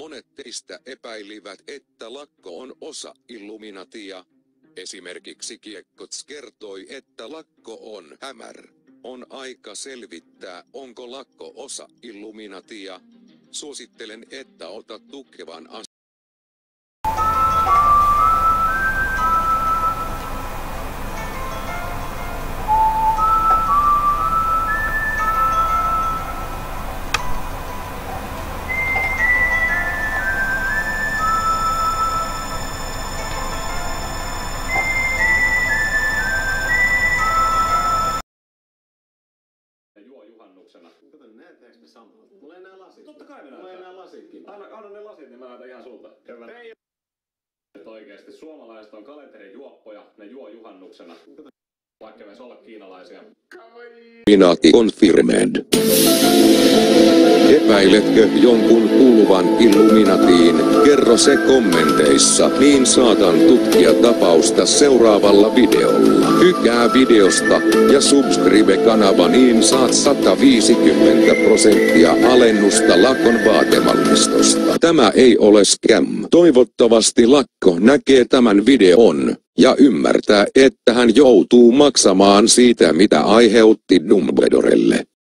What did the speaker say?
Monet teistä epäilivät, että lakko on osa Illuminatia. Esimerkiksi Kiekkots kertoi, että lakko on hämär. On aika selvittää, onko lakko osa Illuminatia. Suosittelen, että otat tukevan juhannuksena. Kato, näetäänkö me samaa? Mulla ei enää lasit. Totta kai me näytetään. Mulla ei enää lasitkin. Anna ne lasit, niin mä näytän ihan sulta. Hyvä. Oikeesti suomalaiset on kalenterin juoppoja, ne juo juhannuksena. Vaikka me olla kiinalaisia. Illuminati confirmed. Epäiletkö jonkun kuuluvan Illuminatiin? Kerro se kommenteissa, niin saatan tutkia tapausta seuraavalla videolla. Tykkää videosta ja subscribe kanava, niin saat 150% alennusta lakon vaatemallistosta. Tämä ei ole scam. Toivottavasti lakko näkee tämän videon ja ymmärtää, että hän joutuu maksamaan siitä, mitä aiheutti Dumbledorelle.